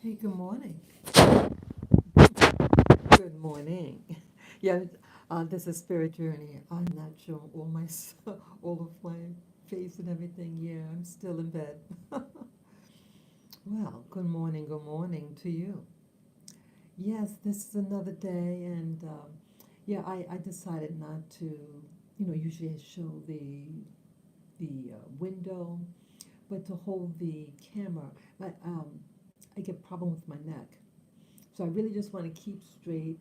Hey, good morning. Good morning. Yeah, this is Spirit Journey. I'm not sure all of my face and everything. Yeah, I'm still in bed. Well, good morning to you. Yes, this is another day, and yeah, I decided not to. Usually I show the window, but to hold the camera, I get problem with my neck, so I really just want to keep straight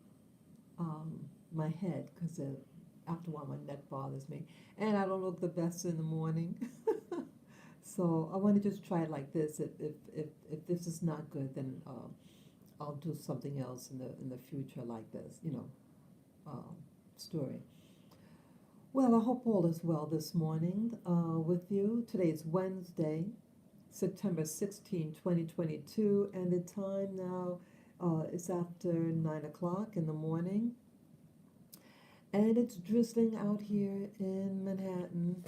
um, my head because after a while my neck bothers me, and I don't look the best in the morning. So I want to just try it like this. If this is not good, then I'll do something else in the future like this. Um, story. Well, I hope all is well this morning with you. Today is Wednesday, September 16, 2022, and the time now is after 9 o'clock in the morning. And it's drizzling out here in Manhattan.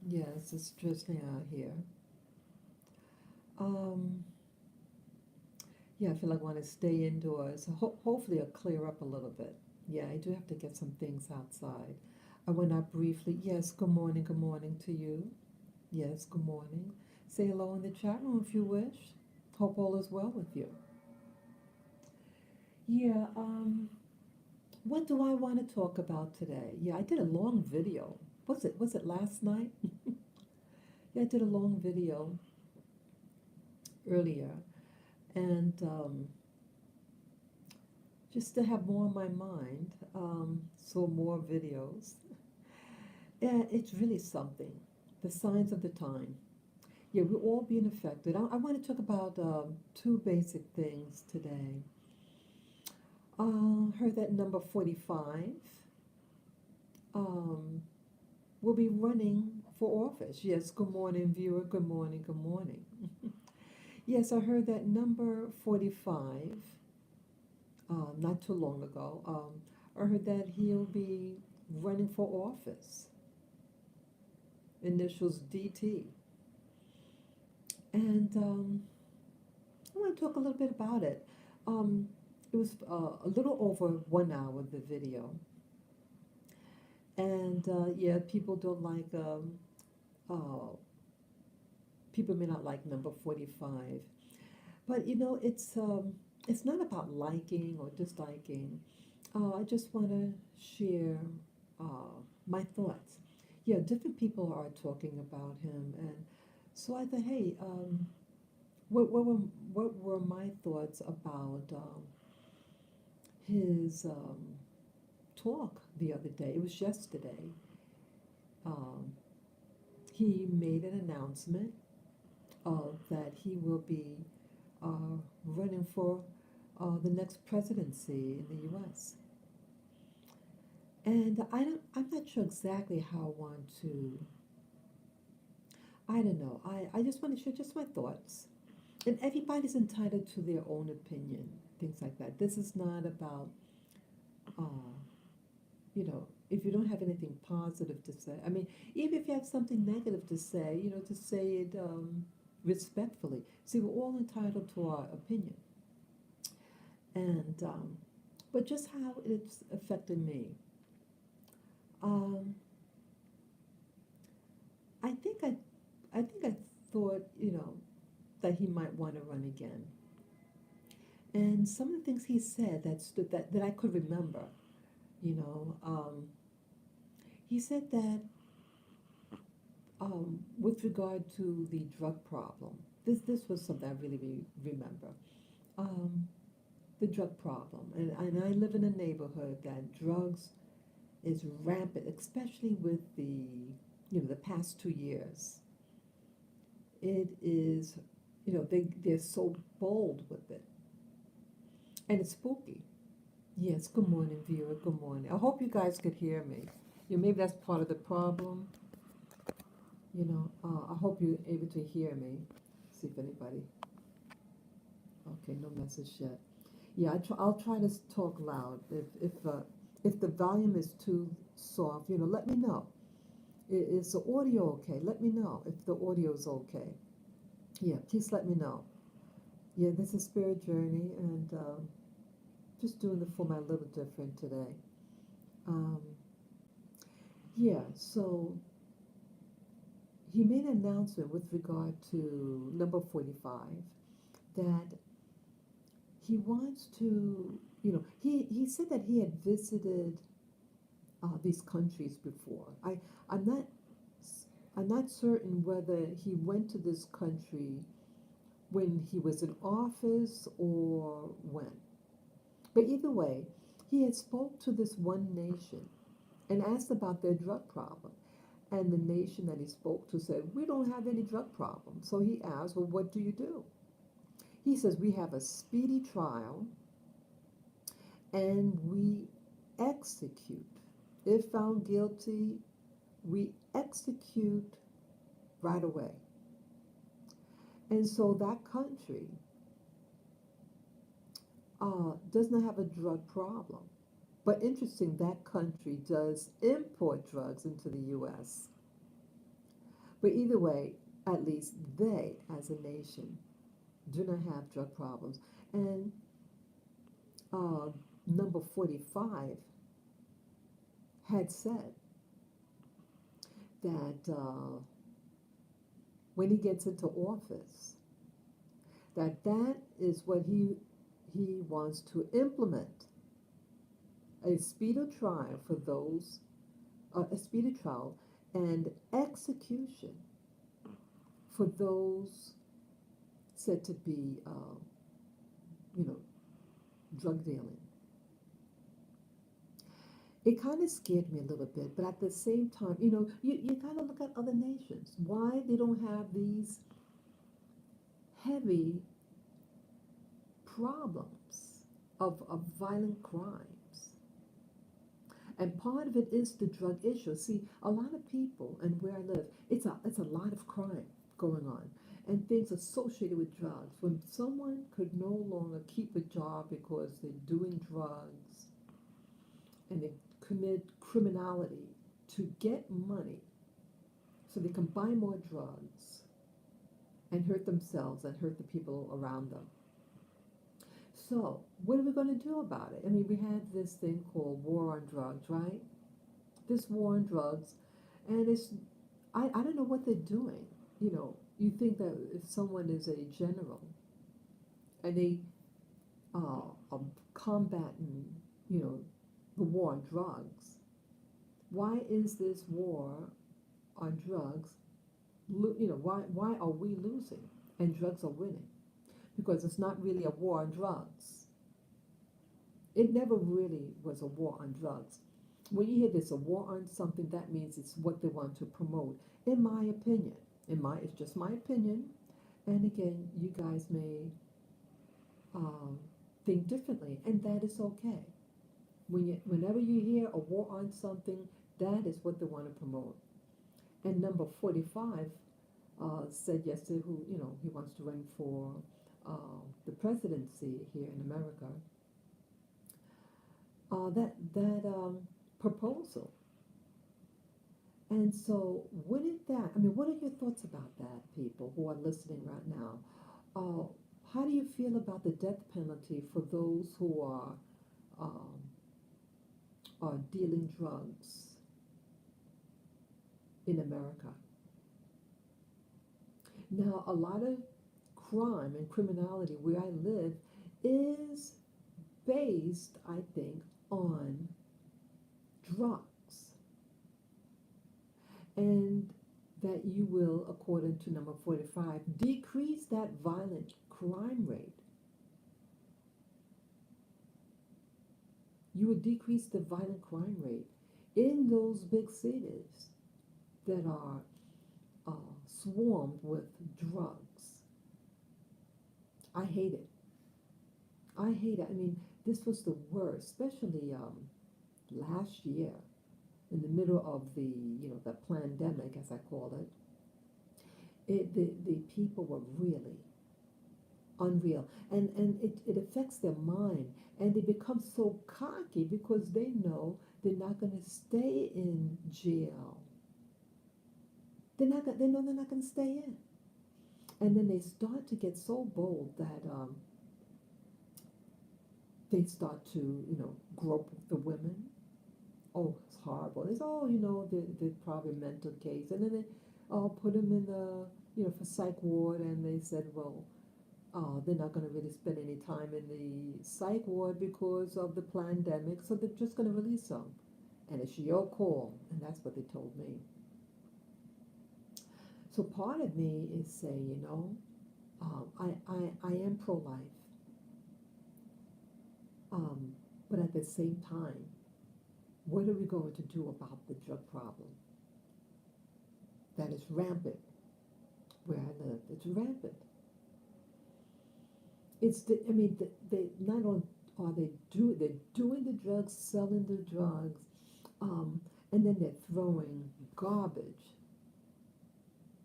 Yes, it's drizzling out here. Um, yeah, I feel like I want to stay indoors. Hopefully, it'll clear up a little bit. Yeah, I do have to get some things outside. I went out briefly. Yes, good morning to you. Yes, good morning. Say hello in the chat room if you wish. Hope all is well with you. Yeah, what do I want to talk about today? Yeah, I did a long video. Was it last night? Yeah, I did a long video earlier, and just to have more on my mind, so more videos. Yeah, it's really something. The signs of the time. Yeah, we're all being affected. I want to talk about two basic things today. Heard that number 45 um, will be running for office. Yes, good morning, viewer. Good morning, good morning. Yes, I heard that number 45 not too long ago. I heard that he'll be running for office, initials DT. And I want to talk a little bit about it. Um, it was a little over 1 hour, the video. And yeah, uh, people may not like number 45. But it's not about liking or disliking. I just want to share my thoughts. Yeah, different people are talking about him, and so I thought, hey, what were my thoughts about his talk the other day? It was yesterday. Um, he made an announcement that he will be running for the next presidency in the U.S. And I'm not sure exactly how I want to. I don't know. I just want to share just my thoughts. And everybody's entitled to their own opinion, things like that. This is not about, uh, if you don't have anything positive to say. I mean, even if you have something negative to say, to say it respectfully. See, we're all entitled to our opinion. And, but just how it's affected me. Um, I think I thought, that he might want to run again. And some of the things he said that I could remember, you know, um, he said that with regard to the drug problem, this was something I really remember. Um, the drug problem, and I live in a neighborhood that drugs is rampant, especially with the past 2 years. It is, they're so bold with it, and it's spooky. Yes, good morning, viewer. Good morning. I hope you guys could hear me. Maybe that's part of the problem. I hope you're able to hear me. See if anybody. Okay, no message yet. Yeah, I'll try to talk loud. If the volume is too soft, let me know. Is the audio okay? Let me know if the audio is okay. Yeah, please let me know. Yeah, this is Spirit Journey, and just doing the format a little different today. Um, yeah, so he made an announcement with regard to number 45 that he wants to, he said that he had visited these countries before. I'm not, I'm not certain whether he went to this country when he was in office or when. But either way, he had spoke to this one nation and asked about their drug problem. And the nation that he spoke to said, we don't have any drug problem. So he asked, well, what do you do? He says, we have a speedy trial and we execute. If found guilty, we execute right away. And so that country does not have a drug problem. But interesting, that country does import drugs into the US. But either way, at least they, as a nation, do not have drug problems. And uh, number 45 had said that when he gets into office, that is what he wants to implement a speedy trial for those, a speedy trial and execution for those said to be, you know, drug dealing. It kind of scared me a little bit, but at the same time, you got to look at other nations. Why they don't have these heavy problems of violent crimes. And part of it is the drug issue. See, a lot of people, and where I live, it's a lot of crime going on, and things associated with drugs. When someone could no longer keep a job because they're doing drugs and they commit criminality to get money so they can buy more drugs and hurt themselves and hurt the people around them. So, what are we going to do about it? I mean, we had this thing called war on drugs, right? This war on drugs, and I don't know what they're doing. You think that if someone is a general and they are combating, you know, the war on drugs, why is this war on drugs, why are we losing and drugs are winning? Because it's not really a war on drugs. It never really was a war on drugs. When you hear this, a war on something, that means it's what they want to promote. In my opinion, it's just my opinion. And again, you guys may um, think differently, and that is okay. Whenever you hear a war on something, that is what they want to promote. And number 45 said yesterday, who he wants to run for the presidency here in America. That proposal. And so, wouldn't that? I mean, what are your thoughts about that, people who are listening right now? Uh, how do you feel about the death penalty for those who um, are dealing drugs in America? Now, a lot of crime and criminality where I live is based, I think, on drugs. And that you will, according to number 45, decrease that violent crime rate. You would decrease the violent crime rate in those big cities that are swarmed with drugs. I hate it. I hate it. I mean, this was the worst, especially last year in the middle of the pandemic, as I call it. The people were really unreal, and it affects their mind, and they become so cocky because they know they're not going to stay in jail. They know they're not going to stay in. And then they start to get so bold that they start to, grope the women. Oh, it's horrible. It's, oh, they're probably mental case. And then they put them in the, for psych ward, and they said, well, they're not going to really spend any time in the psych ward because of the pandemic, so they're just going to release them. And it's your call, and that's what they told me. So part of me is saying, I am pro-life, but at the same time, what are we going to do about the drug problem that is rampant where I live? It's rampant. They not only are they're doing the drugs, selling the drugs, and then they're throwing garbage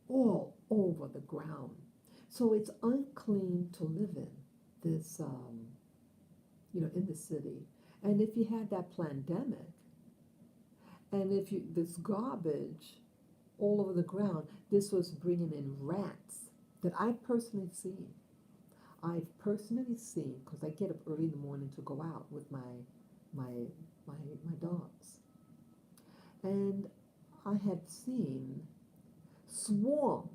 all over the ground. So it's unclean to live in this, in the city. And if you had that pandemic, and if you this garbage all over the ground, this was bringing in rats that I've personally seen. Because I get up early in the morning to go out with my my dogs, and I have seen swarm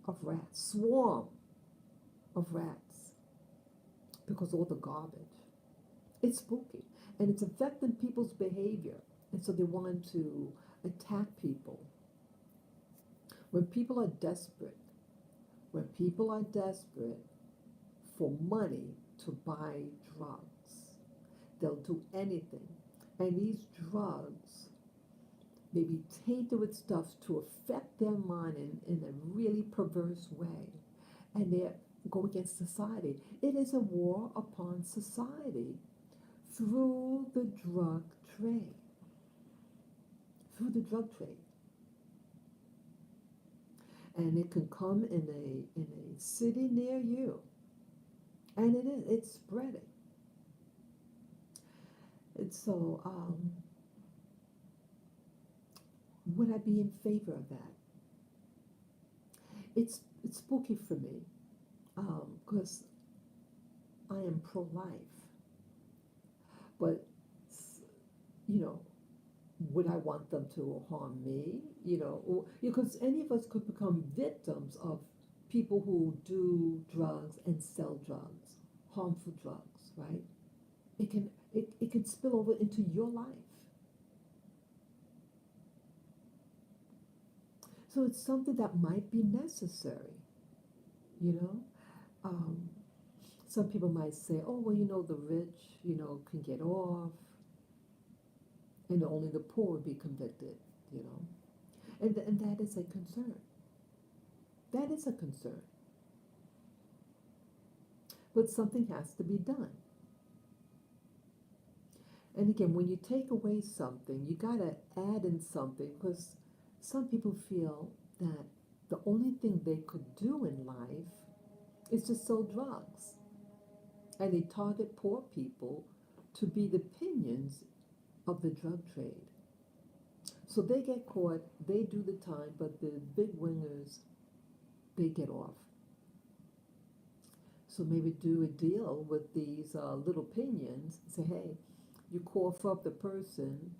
of rats, because all the garbage. It's spooky, and it's affecting people's behavior, and so they want to attack people. When people are desperate, when people are desperate for money to buy drugs, they'll do anything. And these drugs may be tainted with stuff to affect their mind in a really perverse way. And they go against society. It is a war upon society through the drug trade. Through the drug trade. And it can come in a city near you. And it's spreading. And so, would I be in favor of that? It's spooky for me, because I am pro-life. But, you know, would I want them to harm me? Because any of us could become victims of people who do drugs and sell drugs, harmful drugs, right? It can spill over into your life. So it's something that might be necessary, you know. Um, some people might say, oh, well, the rich, can get off, and only the poor would be convicted, you know. And that is a concern. That is a concern. But something has to be done. And again, when you take away something, you got to add in something, because some people feel that the only thing they could do in life is to sell drugs. And they target poor people to be the pinions of the drug trade. So they get caught, they do the time, but the big winners, they get off. So maybe do a deal with these little pinions, say, hey, you cough up the person,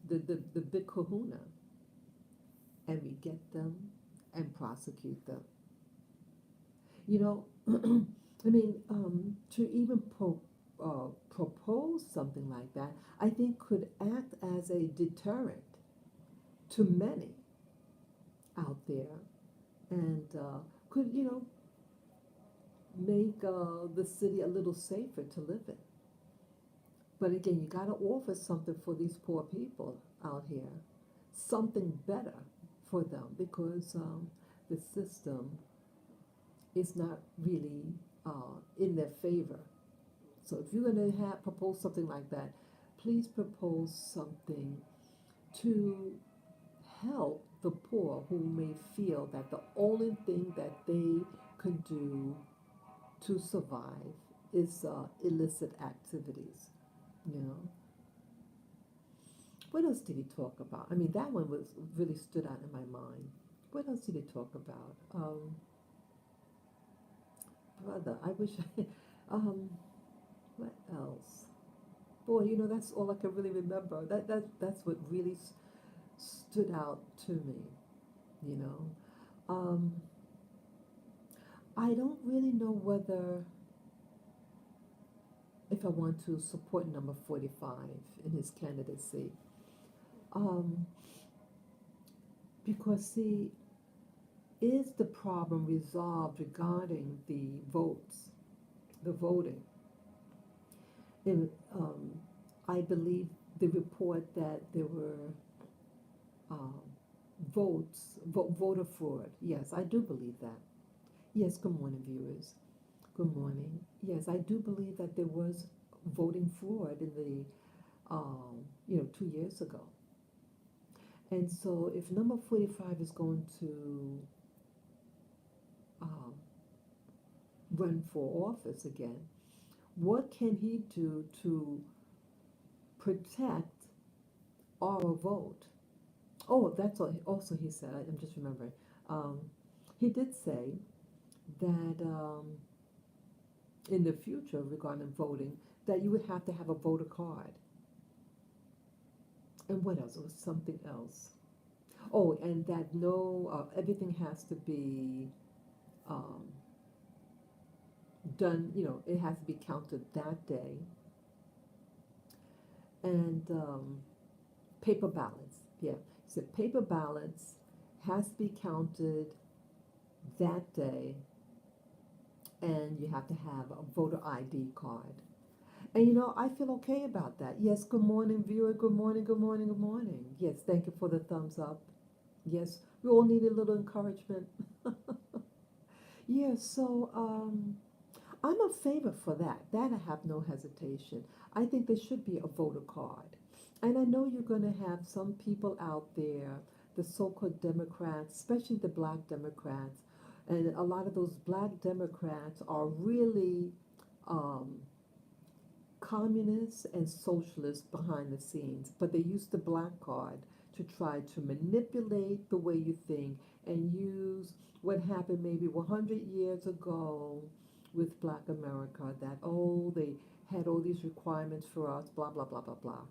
the big kahuna, and we get them and prosecute them. To even propose something like that, I think could act as a deterrent to many out there, and could, make the city a little safer to live in. But again, you got to offer something for these poor people out here, something better for them, because the system is not really in their favor. So if you're going to propose something like that, please propose something to help the poor who may feel that the only thing that they could do to survive is illicit activities. You know. What else did he talk about? I mean, that one was really stood out in my mind. What else did he talk about? brother, I wish I, what else? Boy, that's all I can really remember. That's what really stood out to me, you know. Um, I don't really know whether if I want to support number 45 in his candidacy. Um, because, see, is the problem resolved regarding the votes, the voting? And I believe the report that there were um, voter fraud. Yes, I do believe that. Yes, good morning, viewers. Good morning. Yes, I do believe that there was voting fraud in the, 2 years ago. And so if number 45 is going to um, run for office again, what can he do to protect our vote? Oh, that's what also he said. I'm just remembering. Um, he did say that in the future regarding voting, that you would have to have a voter card. And what else? It was something else. Oh, and that no, everything has to be um, done. It has to be counted that day, and paper ballots. Yeah, so paper ballots has to be counted that day, and you have to have a voter ID card. And I feel okay about that. Yes, good morning, viewer. Good morning, good morning, good morning. Yes, thank you for the thumbs up. Yes, we all need a little encouragement. Yeah, so I'm a favor for that. That I have no hesitation. I think there should be a voter card. And I know you're going to have some people out there, the so-called Democrats, especially the black Democrats, and a lot of those black Democrats are really um, communists and socialists behind the scenes, but they use the black card to try to manipulate the way you think and use what happened maybe 100 years ago with black America, that, oh, they had all these requirements for us, blah, blah, blah, blah, blah.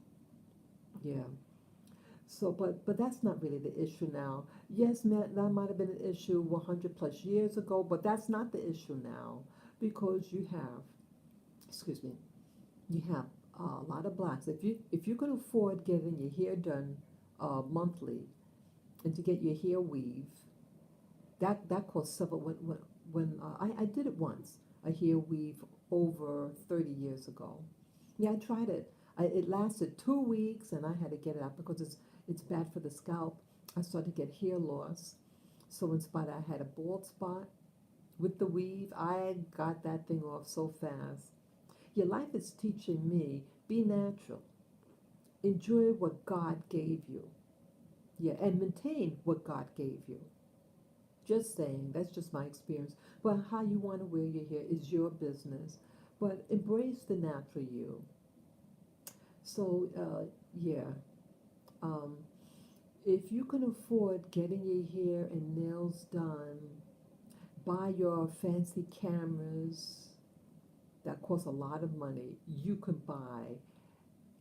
Yeah. So, but that's not really the issue now. Yes, that might have been an issue 100 plus years ago, but that's not the issue now because you have, excuse me, you have a lot of blacks. If you can afford getting your hair done monthly and to get your hair weave, that costs several. When I did it once, a hair weave over 30 years ago. Yeah, I tried it. It lasted 2 weeks, and I had to get it out because it's bad for the scalp. I started to get hair loss, so in spite I had a bald spot with the weave. I got that thing off so fast. Your life is teaching me, be natural. Enjoy what God gave you. Yeah, and maintain what God gave you. Just saying, that's just my experience. But how you want to wear your hair is your business. But embrace the natural you. So, yeah. Um, if you can afford getting your hair and nails done, buy your fancy cameras that cost a lot of money. You can buy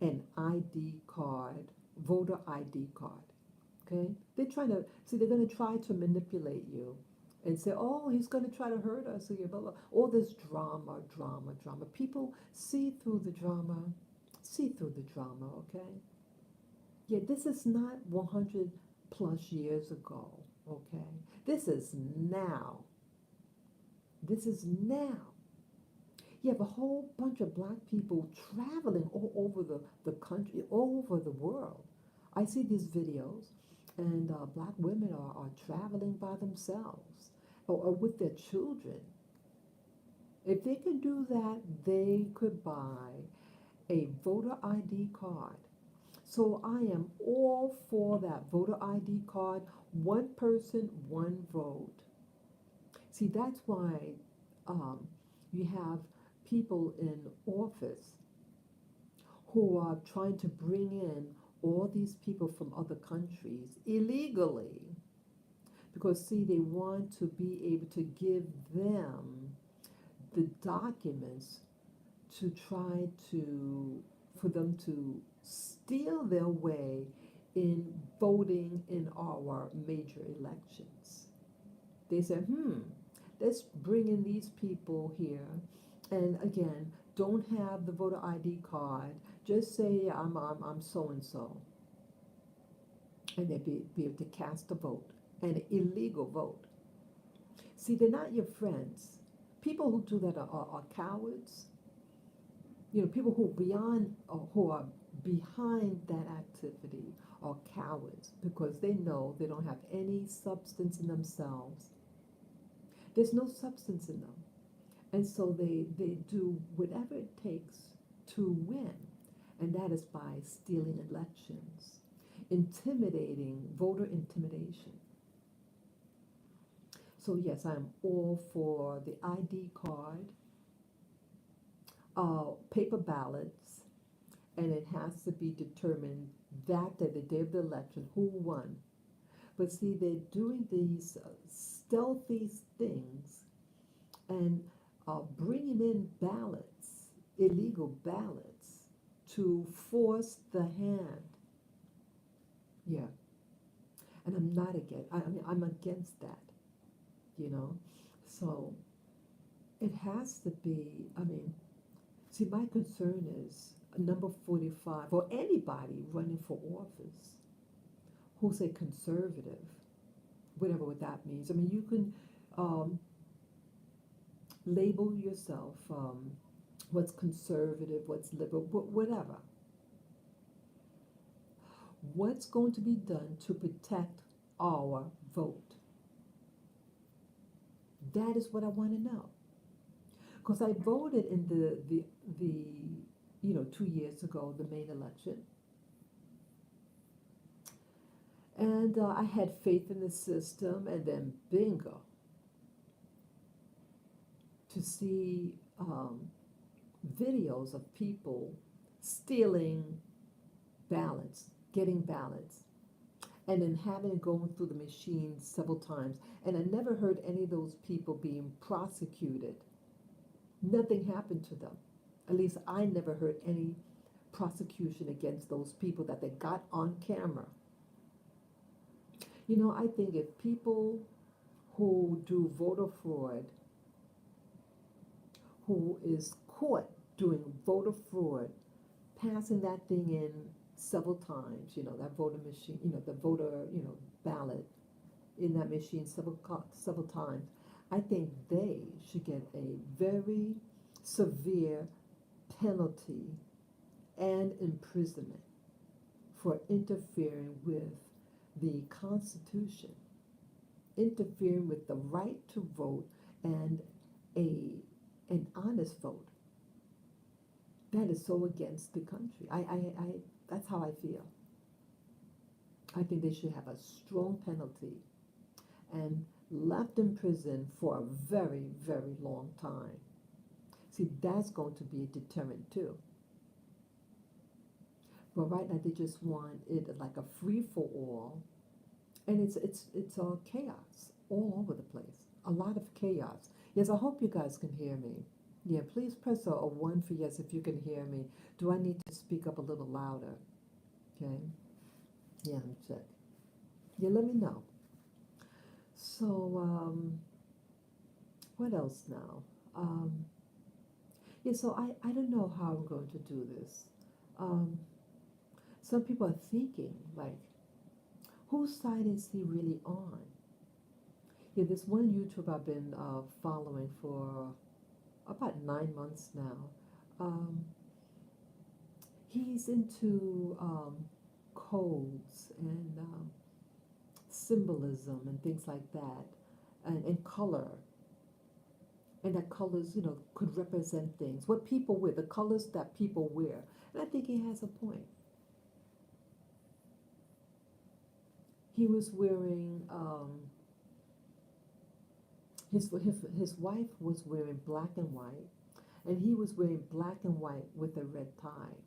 an ID card, voter ID card. Okay? They're going to try to manipulate you and say, oh, he's going to try to hurt us. So blah, blah. All this drama, drama, drama. People see through the drama, okay? Yeah, this is not 100 plus years ago, okay? This is now. This is now. You have a whole bunch of black people traveling all over the country, all over the world. I see these videos, and black women are traveling by themselves or with their children. If they can do that, they could buy a voter ID card. So I am all for that voter ID card, one person, one vote. See, that's why um, you have people in office who are trying to bring in all these people from other countries illegally. Because, see, they want to be able to give them the documents to try to, for them to steal their way in voting in our major elections. They said, let's bring in these people here. And again, don't have the voter ID card. Just say I'm so and so. And they'd be able to cast a vote, an illegal vote. See, they're not your friends. People who do that are cowards. You know, people who are behind that activity are cowards because they know they don't have any substance in themselves. There's no substance in them. And so they do whatever it takes to win. And that is by stealing elections, intimidating, voter intimidation. So yes, I'm all for the ID card, paper ballots, and it has to be determined that day, the day of the election, who won. But see, they're doing these stealthy things and bringing in ballots, illegal ballots, to force the hand. Yeah, and I'm not against. I mean, I'm against that. You know, so it has to be. I mean, see, my concern is number 45 or anybody running for office who's a conservative, whatever what that means. I mean, you can label yourself what's conservative, what's liberal, whatever. What's going to be done to protect our vote? That is what I want to know. Because I voted in the 2 years ago, the main election. And I had faith in the system, and then bingo, to see videos of people stealing ballots, getting ballots, and then having it go through the machine several times. And I never heard any of those people being prosecuted. Nothing happened to them. At least I never heard any prosecution against those people that they got on camera. You know, I think if people who do voter fraud, who is caught doing voter fraud, passing that thing in several times, that voter machine, the voter, ballot in that machine several times, I think they should get a very severe penalty and imprisonment for interfering with the Constitution, interfering with the right to vote and an honest vote. That is so against the country. That's how I feel. I think they should have a strong penalty and left in prison for a very, very long time. See, that's going to be a deterrent too. But right now they just want it like a free for all, and it's all chaos all over the place. A lot of chaos. Yes, I hope you guys can hear me. Yeah, please press a 1 for yes if you can hear me. Do I need to speak up a little louder? Okay. Yeah, I'm check. Yeah, let me know. So, what else now? Yeah, so I don't know how I'm going to do this. Some people are thinking, like, whose side is he really on? Yeah, this one YouTuber I've been following for about 9 months now. He's into codes and symbolism and things like that, and color. And that colors, could represent things. What people wear, the colors that people wear. And I think he has a point. He was wearing, his wife was wearing black and white, and he was wearing black and white with a red tie.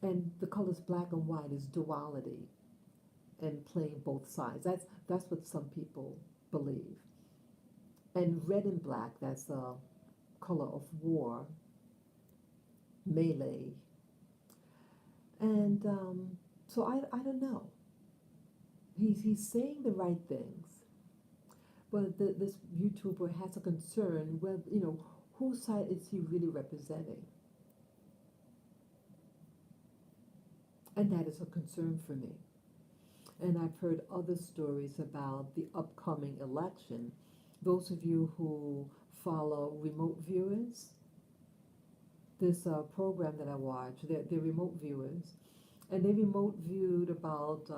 And the colors black and white is duality and playing both sides. That's what some people believe. And red and black, that's color of war, melee. And so I don't know. He's saying the right things, but this YouTuber has a concern. Well, whose side is he really representing? And that is a concern for me. And I've heard other stories about the upcoming election. Those of you who follow remote viewers, this program that I watch, they're remote viewers, and they remote viewed about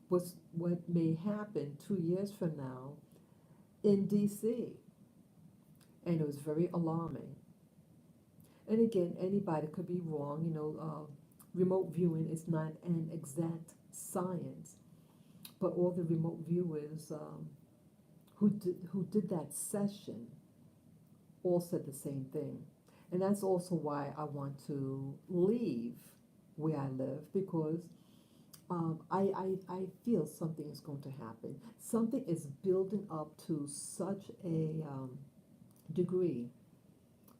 what may happen 2 years from now in D.C. And it was very alarming. And again, anybody could be wrong. Remote viewing is not an exact science, but all the remote viewers who did that session all said the same thing. And that's also why I want to leave where I live, because I feel something is going to happen. Something is building up to such a degree.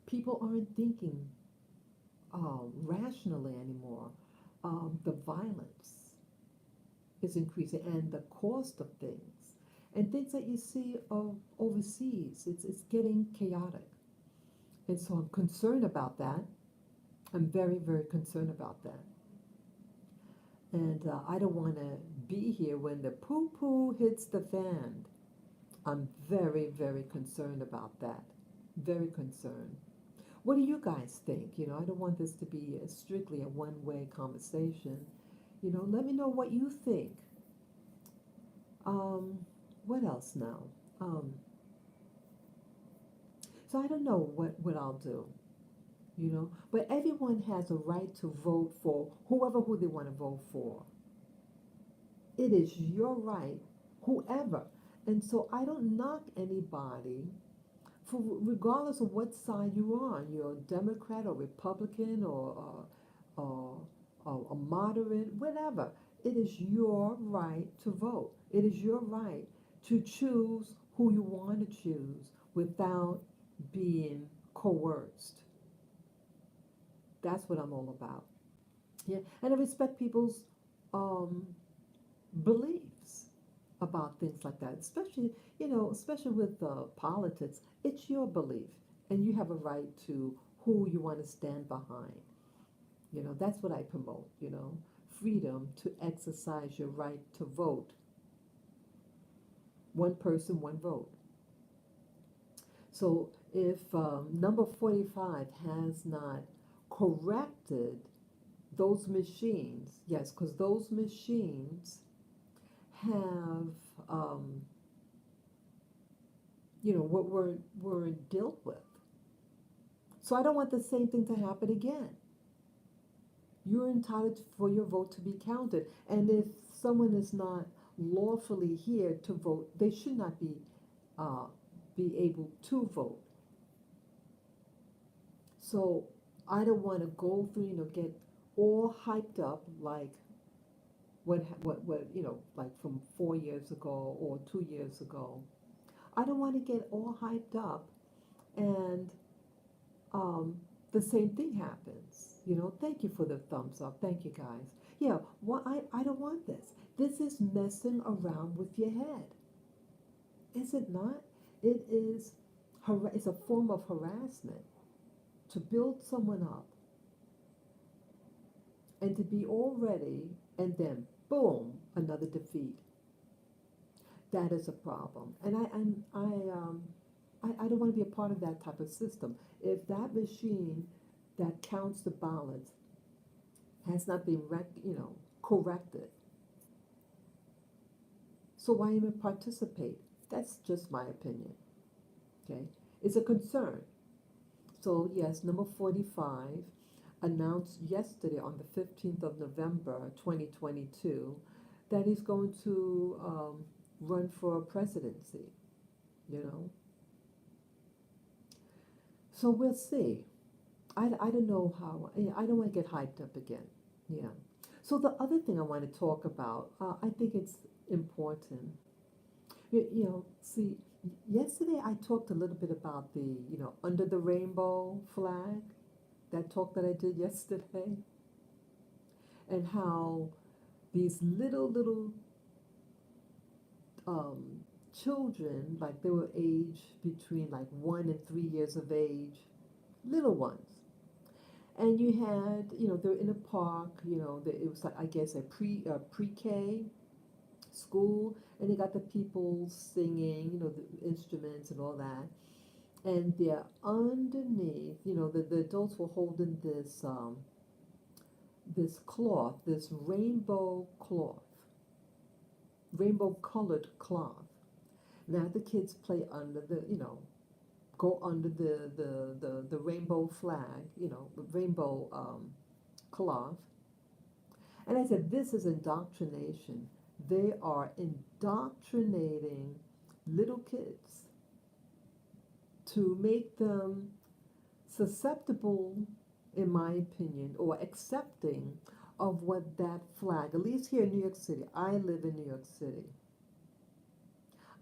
People aren't thinking rationally anymore. The violence is increasing, and the cost of things, and things that you see overseas, it's getting chaotic. And so I'm concerned about that. I'm very, very concerned about that. And I don't want to be here when the poo-poo hits the fan. I'm very, very concerned about that. Very concerned. What do you guys think? I don't want this to be strictly a one-way conversation. Let me know what you think. What else now? So I don't know what I'll do. But everyone has a right to vote for who they want to vote for. It is your right, whoever. And so I don't knock anybody for regardless of what side you're on. You're a Democrat or Republican or a moderate, whatever. It is your right to vote. It is your right to choose who you want to choose without being coerced. That's what I'm all about. Yeah, and I respect people's um, beliefs about things like that, especially with politics. It's your belief, and you have a right to who you want to stand behind. That's what I promote. Freedom to exercise your right to vote. One person, one vote. So if number 45 has not corrected those machines, yes, because those machines have, what we're dealt with. So I don't want the same thing to happen again. You're entitled for your vote to be counted. And if someone is not lawfully here to vote, they should not be able to vote. So I don't want to go through, get all hyped up like what like from 4 years ago or 2 years ago. I don't want to get all hyped up and the same thing happens. Thank you for the thumbs up. Thank you guys. Yeah, I don't want this. This is messing around with your head. Is it not? It is, it's a form of harassment to build someone up and to be all ready and then boom, another defeat. That is a problem. And I don't want to be a part of that type of system. If that machine that counts the ballots has not been corrected, so why even participate? That's just my opinion. Okay, it's a concern. So yes, number 45 announced yesterday on the 15th of November 2022 that he's going to run for presidency. So we'll see. I don't know how. I don't want to get hyped up again. Yeah. So the other thing I want to talk about, I think it's important. See, Yesterday I talked a little bit about the, under the rainbow flag, that talk that I did yesterday, and how these little um, children, like they were aged between like 1 and 3 years of age, little ones. And you had, they're in a park, it was like, I guess, pre-K school, and they got the people singing, the instruments and all that. And they're underneath, the adults were holding this cloth, this rainbow colored cloth. Now the kids play under go under the rainbow flag, the rainbow cloth. And I said, this is indoctrination. They are indoctrinating little kids to make them susceptible, in my opinion, or accepting of what that flag, at least here in New York City, I live in New York City.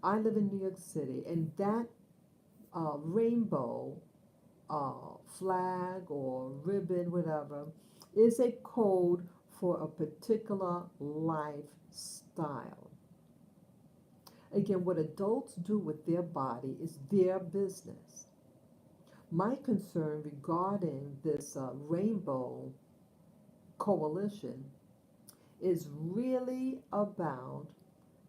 I live in New York City, and that rainbow flag or ribbon, whatever, is a code for a particular lifestyle. Again, what adults do with their body is their business. My concern regarding this rainbow coalition is really about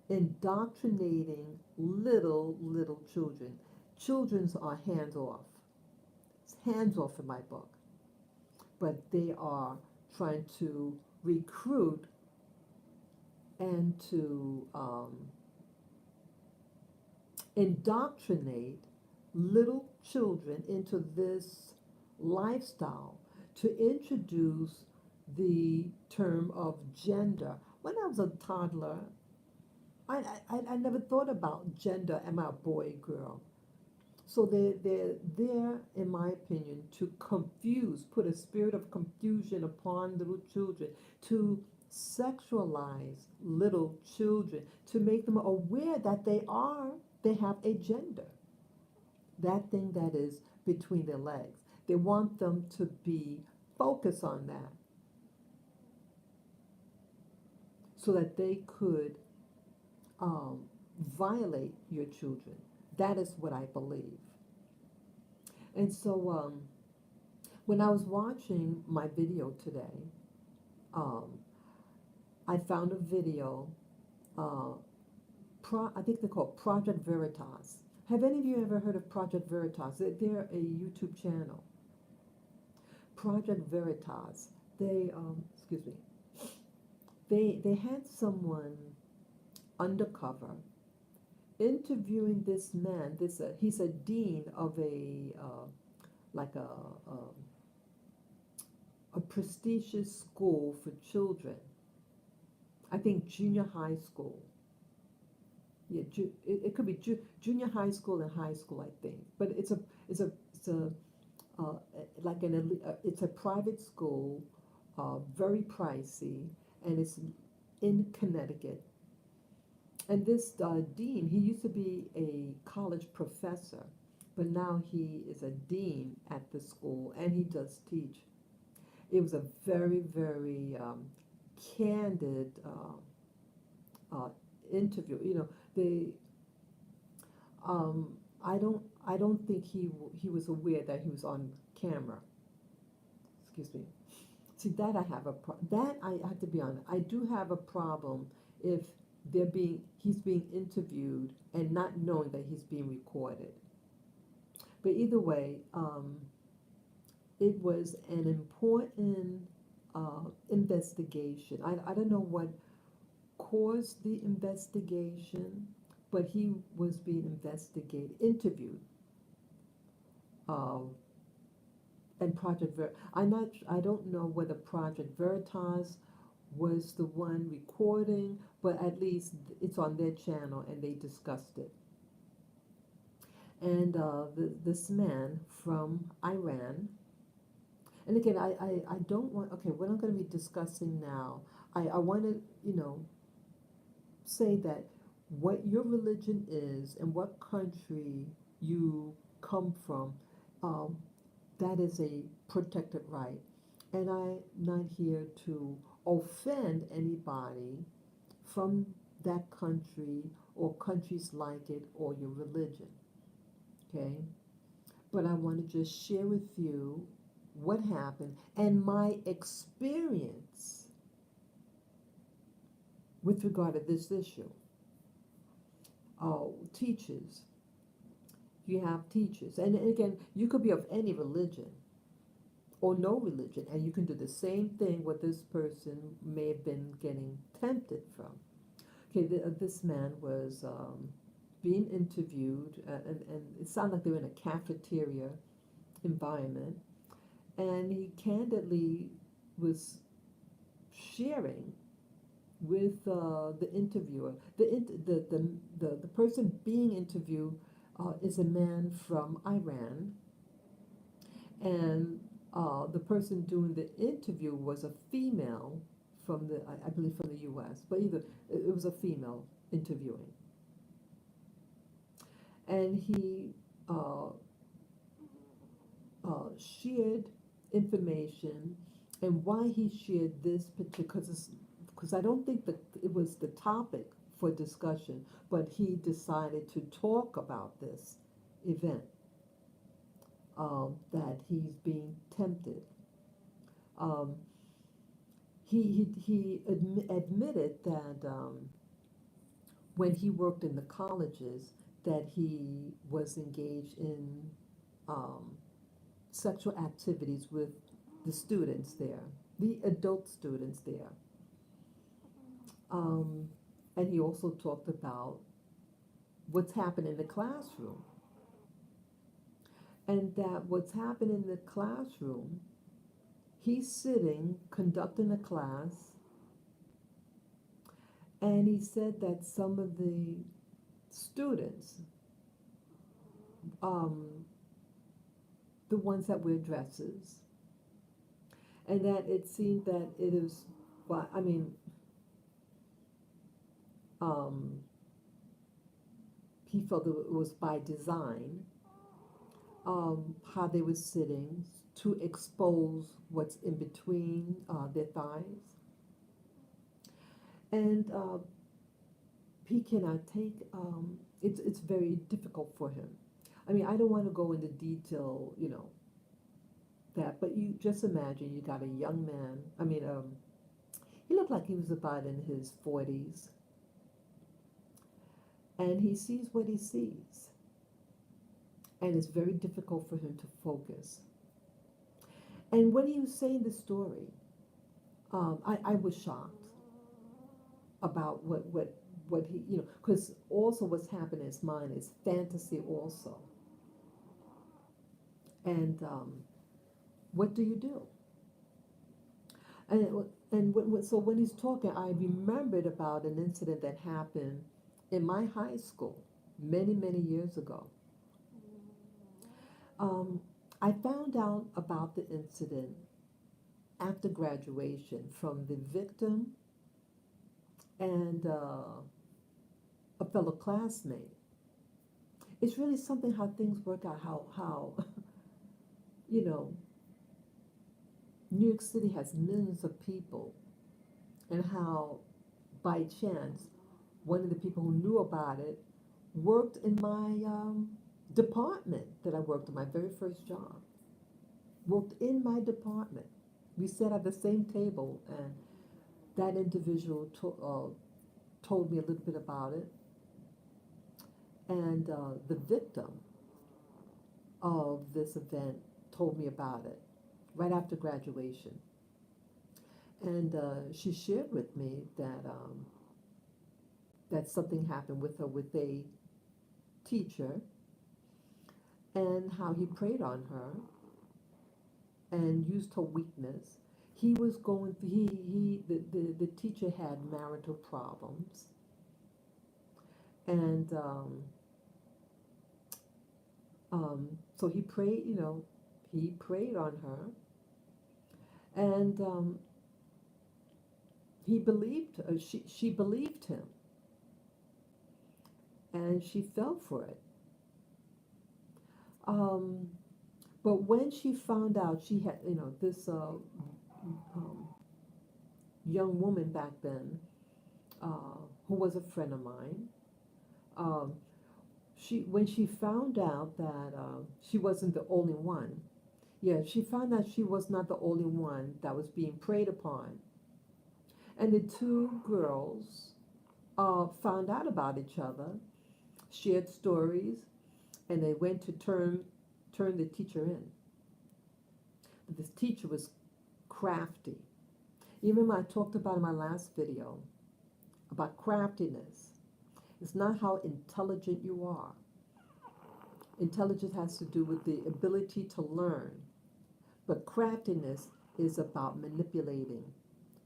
indoctrinating little children. Children's are hands off. It's hands off in my book. But they are trying to recruit and to indoctrinate little children into this lifestyle, to introduce the term of gender. When I was a toddler, I never thought about gender. Am I a boy, girl? So they're there, in my opinion, to confuse, put a spirit of confusion upon little children, to sexualize little children, to make them aware that they have a gender, that thing that is between their legs. They want them to be focused on that so that they could um, violate your children. That is what I believe. And so when I was watching my video today, um, I found a video, uh, I think they're called Project Veritas. Have any of you ever heard of Project Veritas? They're a YouTube channel. Project Veritas. Excuse me. They had someone undercover interviewing this man. He's a dean of like a prestigious school for children. I think junior high school. Yeah, it could be junior high school and high school, I think. But it's a uh, like it's a private school, very pricey, and it's in Connecticut. And this dean, he used to be a college professor, but now he is a dean at the school, and he does teach. It was a very candid uh, interview. They um, I don't think he was aware that he was on camera. Excuse me. See, that I have that I have to be honest. I do have a problem if he's being interviewed and not knowing that he's being recorded. But either way, it was an important investigation. I don't know what caused the investigation, but he was being interviewed. Uh, and I don't know whether Project Veritas was the one recording, but at least it's on their channel and they discussed it. And this man from Iran, and again, I don't want, okay, what I'm going to be discussing now, I want to, say that what your religion is and what country you come from, um, that is a protected right. And I'm not here to offend anybody from that country or countries like it or your religion, okay? But I want to just share with you what happened and my experience with regard to this issue. Teachers, you have teachers, and again, you could be of any religion or no religion, and you can do the same thing what this person may have been getting tempted from. Okay, this man was being interviewed, and it sounded like they were in a cafeteria environment, and he candidly was sharing with the interviewer. The person being interviewed is a man from Iran, and the person doing the interview was a female from I believe from the U.S., but either it was a female interviewing, and he uh, shared information, and why he shared this particular, because I don't think that it was the topic for discussion, but he decided to talk about this event, that he's being tempted. Um, he admitted that when he worked in the colleges, that he was engaged in um, sexual activities with the students there, the adult students there. Um, and he also talked about what's happened in the classroom. And that what's happened in the classroom, he's sitting, conducting a class, and he said that some of the students, um, the ones that wear dresses, and that it seemed that it is, well, I mean, um, he felt it was by design, how they were sitting to expose what's in between their thighs. And he cannot take, it's very difficult for him. I mean, I don't want to go into detail, that, but you just imagine you got a young man, he looked like he was about in his 40s, and he sees what he sees, and it's very difficult for him to focus. And when he was saying the story, I was shocked about what he, because also what's happening in his mind is fantasy also. And what do you do? So when he's talking, I remembered about an incident that happened in my high school many, many years ago. Um, I found out about the incident after graduation from the victim and a fellow classmate. It's really something how things work out, how you know, New York City has millions of people, and how by chance one of the people who knew about it worked in my department that I worked in, my very first job. Worked in my department. We sat at the same table, and that individual told me a little bit about it. And the victim of this event told me about it right after graduation. And she shared with me that something happened with her with a teacher, and how he preyed on her and used her weakness. He was going through, the teacher had marital problems, and so he preyed on her, and he believed, she believed him. and she fell for it. Um, but when she found out she had, this um, young woman back then, who was a friend of mine, um, when she found out that she wasn't the only one, yeah, she found out she was not the only one that was being preyed upon. And the two girls found out about each other, shared stories, and they went to turn the teacher in. But this teacher was crafty. You remember I talked about in my last video about craftiness. It's not how intelligent you are. Intelligence has to do with the ability to learn. But craftiness is about manipulating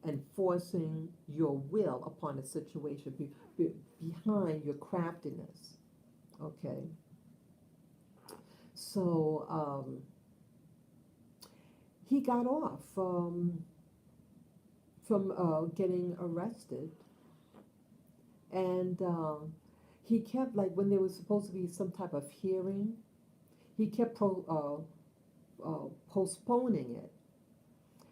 and forcing your will upon a situation behind your craftiness. Okay? So he got off from getting arrested, and he kept, like, when there was supposed to be some type of hearing, he kept postponing it.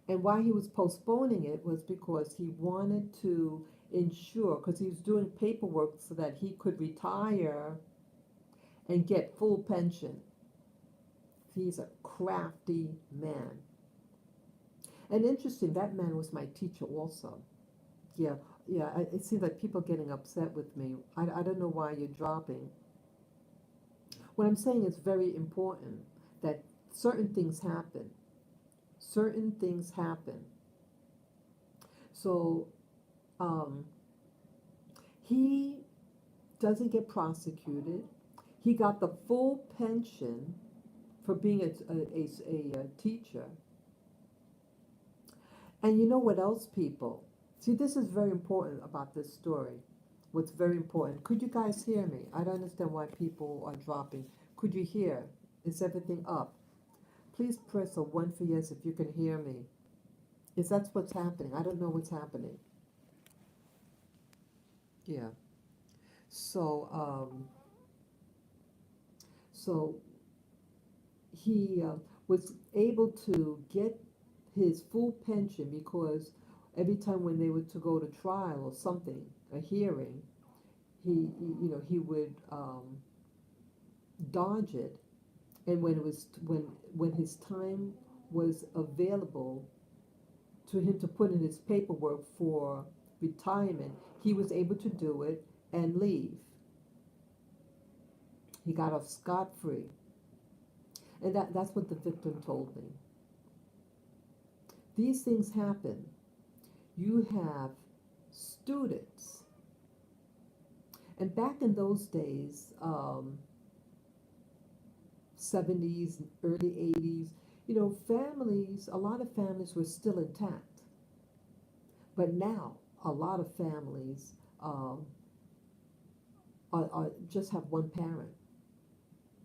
And why he was postponing it was because he wanted to ensure, because he was doing paperwork so that he could retire and get full pension. He's a crafty man. And interesting, that man was my teacher also. Yeah, yeah, it seems like people getting upset with me. I don't know why you're dropping. What I'm saying is very important, that certain things happen. Certain things happen. So um, he doesn't get prosecuted. He got the full pension for being a teacher. And you know what else, people? See, this is very important about this story. What's very important. Could you guys hear me? I don't understand why people are dropping. Could you hear? Is everything up? Please press a 1 for yes if you can hear me. Is that's what's happening? I don't know what's happening. Yeah. So, so he was able to get his full pension because every time when they were to go to trial or something, a hearing, he would dodge it, and when his time was available to him to put in his paperwork for retirement, he was able to do it and leave. He got off scot-free. And that's what the victim told me. These things happen. You have students. And back in those days, 70s, early 80s, families, a lot of families were still intact. But now, a lot of families just have one parent,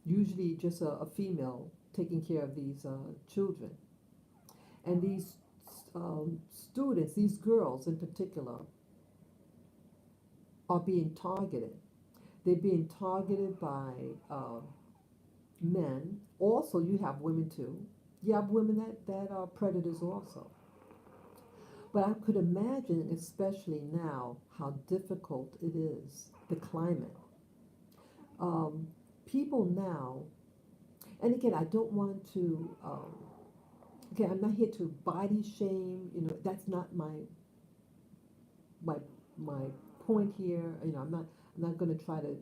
usually just a female taking care of these children. And these students, these girls in particular, are being targeted. They're being targeted by men. Also, you have women too. You have women that are predators also. But I could imagine, especially now, how difficult it is, the climate. Um, People now, and again, I don't want to, again, I'm not here to body shame, that's not my my point here. I'm not going to try to,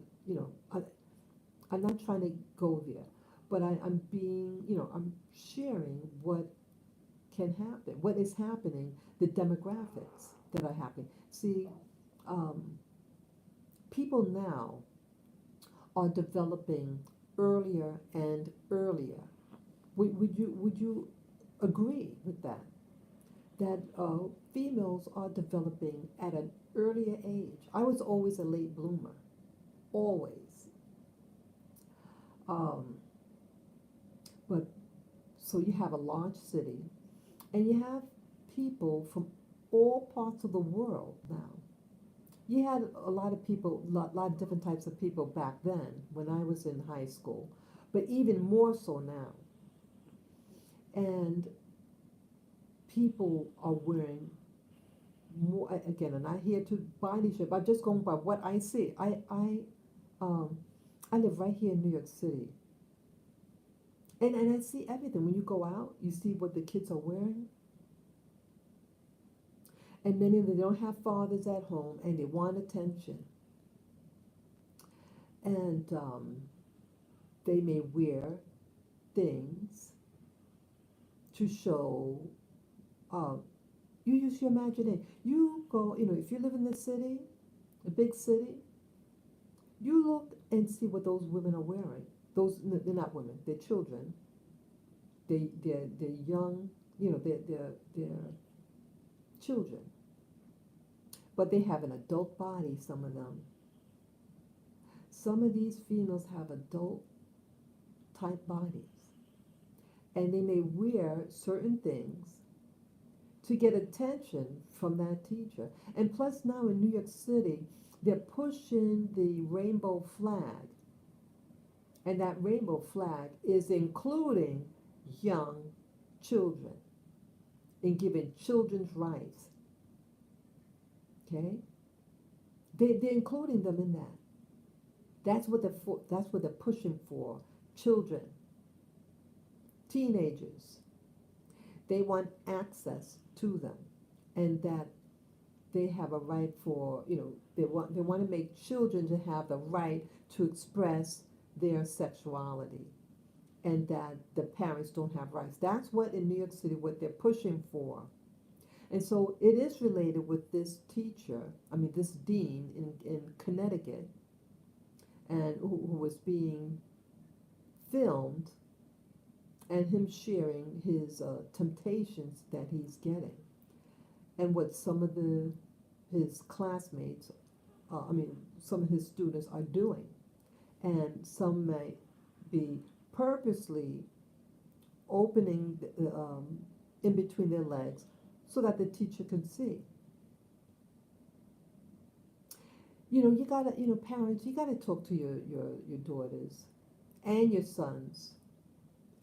I'm not trying to go there, but I'm being, I'm sharing what can happen, what is happening, the demographics that are happening. See, um, people now are developing earlier and earlier. Would you agree with that? That females are developing at an earlier age. I was always a late bloomer, always. Um, but so you have a large city, and you have people from all parts of the world now. you had a lot of people, lot of different types of people back then when I was in high school, but even more so now. And people are wearing more again, and I here to body shape. I'm just going by what I see. Um, I live right here in New York City, and I see everything. When you go out, you see what the kids are wearing, and many of them don't have fathers at home, and they want attention, and they may wear things to show. Uh, you use your imagination. You go, if you live in the city, a big city, you look and see what those women are wearing. Those they're not women, they're children. They're young, they're children, but they have an adult body. Some of them. Some of these females have adult type bodies, and they may wear certain things to get attention from that teacher. And plus, now in New York City, they're pushing the rainbow flag, and that rainbow flag is including young children and giving children's rights. Okay, they're including them in that. That's what that's what they're pushing for. Children, teenagers, they want access to them, and that they have a right for, they want to make children to have the right to express their sexuality, and that the parents don't have rights. That's what in New York City what they're pushing for. And so it is related with this teacher, this dean in Connecticut, and who was being filmed, and him sharing his temptations that he's getting, and what some of his classmates, some of his students are doing, and some may be purposely opening in between their legs so that the teacher can see. You gotta, parents, you gotta talk to your daughters and your sons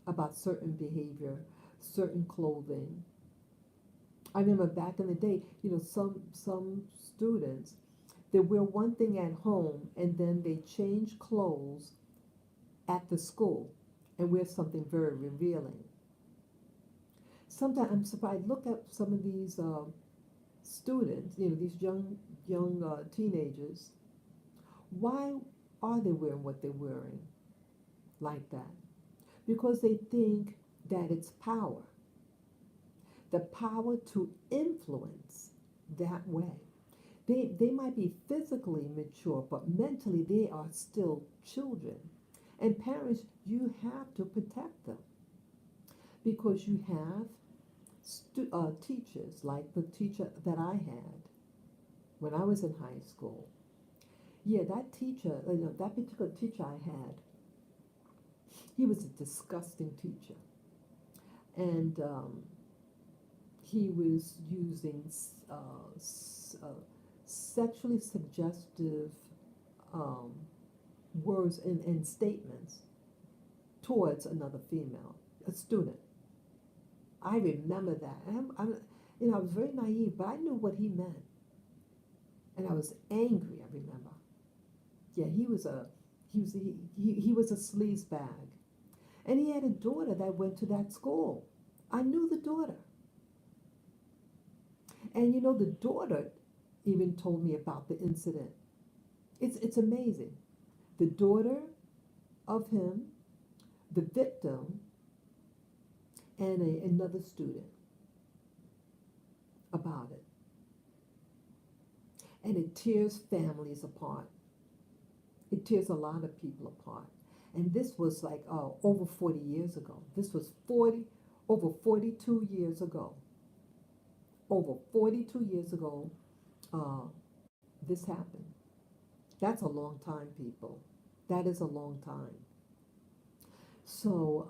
about certain behavior, certain clothing. I remember back in the day, some students, they wear one thing at home and then they change clothes at the school and wear something very revealing. Sometimes I'm surprised. Look at some of these students, these young teenagers. Why are they wearing what they're wearing like that? Because they think that it's power, the power to influence that way. They might be physically mature, but mentally they are still children. And parents, you have to protect them, because you have teachers like the teacher that I had when I was in high school. Yeah, that teacher, that particular teacher I had, he was a disgusting teacher. And he was using sexually suggestive um, words and statements towards another female, a student. I remember that. I was very naive, but I knew what he meant. And I was angry, I remember. Yeah, he was a sleaze bag. And he had a daughter that went to that school. I knew the daughter. And the daughter even told me about the incident. It's amazing. The daughter of him, the victim, and another student about it. And it tears families apart. It tears a lot of people apart. And this was like over 40 years ago. This was over 42 years ago. Over 42 years ago, uh, this happened. That's a long time, people. That is a long time. So,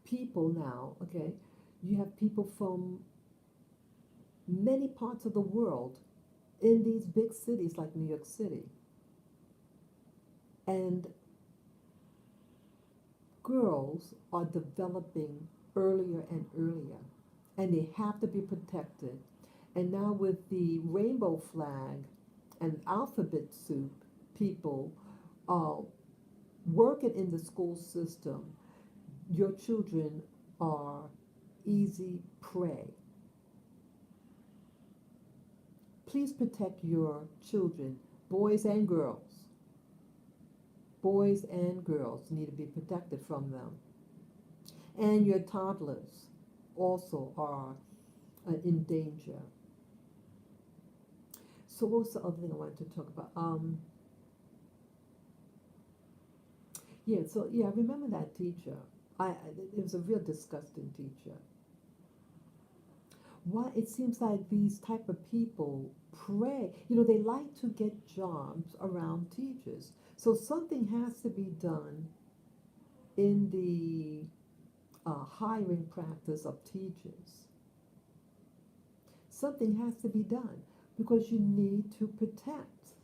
people now, okay, you have people from many parts of the world in these big cities like New York City. And girls are developing earlier and earlier, and they have to be protected. And now, with the rainbow flag and alphabet soup, people uh, working in the school system, your children are easy prey. Please protect your children, boys and girls. Boys and girls need to be protected from them. And your toddlers also are in danger. So what was the other thing I wanted to talk about? Yeah, I remember that teacher. It was a real disgusting teacher. Why it seems like these type of people pray, they like to get jobs around teachers. So something has to be done in the hiring practice of teachers. Something has to be done because you need to protect.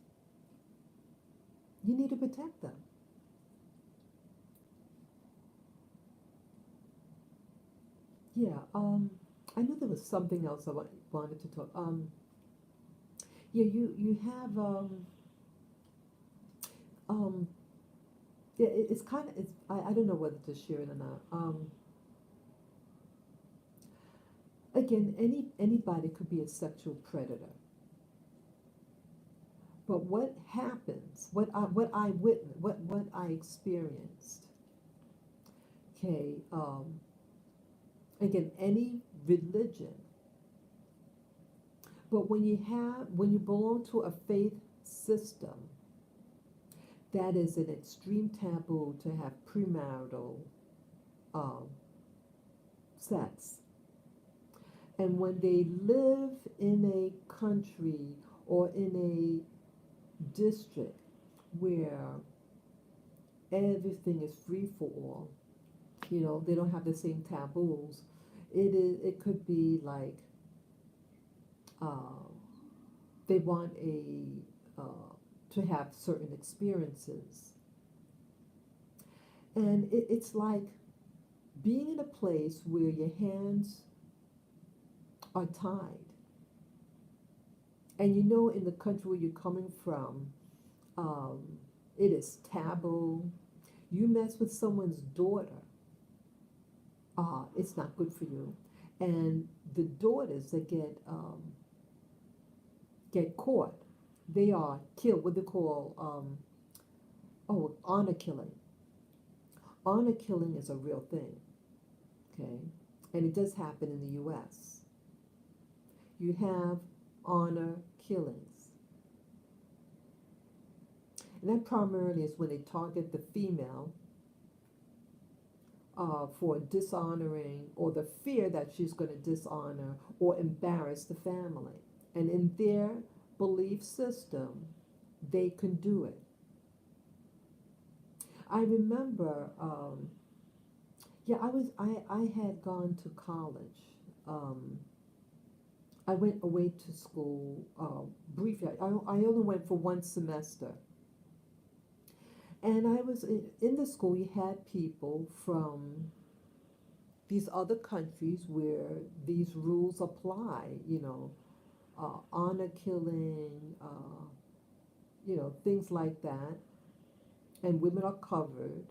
You need to protect them. Yeah, I know there was something else wanted to talk. Yeah, you have um, yeah, it's kind of it's I don't know whether to share it or not. Again, anybody could be a sexual predator, but what happens? What I experienced. Okay, again, any religion, but when you belong to a faith system, that is an extreme taboo to have premarital um, sex. And when they live in a country or in a district where everything is free for all, they don't have the same taboos. It could be like uh, they want to have certain experiences, and it's like being in a place where your hands are tied, and in the country where you're coming from, um, it is taboo. You mess with someone's daughter, it's not good for you. And the daughters that get caught, they are killed. What they call honor killing. Honor killing is a real thing, okay, and it does happen in the U.S. You have honor killings, and that primarily is when they target the female for dishonoring or the fear that she's going to dishonor or embarrass the family. And in their belief system, they can do it. I remember, yeah, I had gone to college. Um, I went away to school briefly. I only went for one semester. And I was in the school, you had people from these other countries where these rules apply, honor killing, things like that, and women are covered.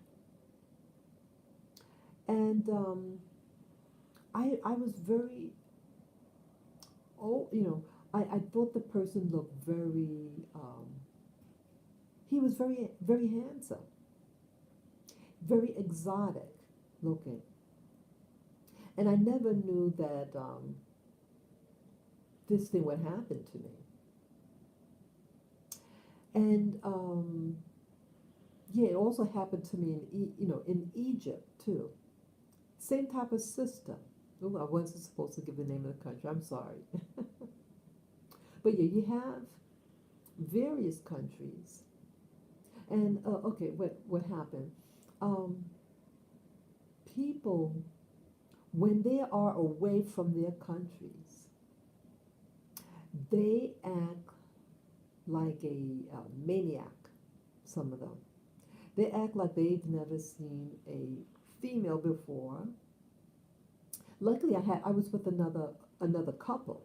And I was very, oh, I thought the person looked he was very, very handsome, very exotic looking. And I never knew that this thing would happen to me. And yeah, it also happened to me in Egypt too. Same type of system. Oh, I wasn't supposed to give the name of the country. I'm sorry. But yeah, you have various countries. And okay, what happened? Um, People, when they are away from their countries, they act like a maniac, some of them. They act like they've never seen a female before. Luckily, I was with another couple.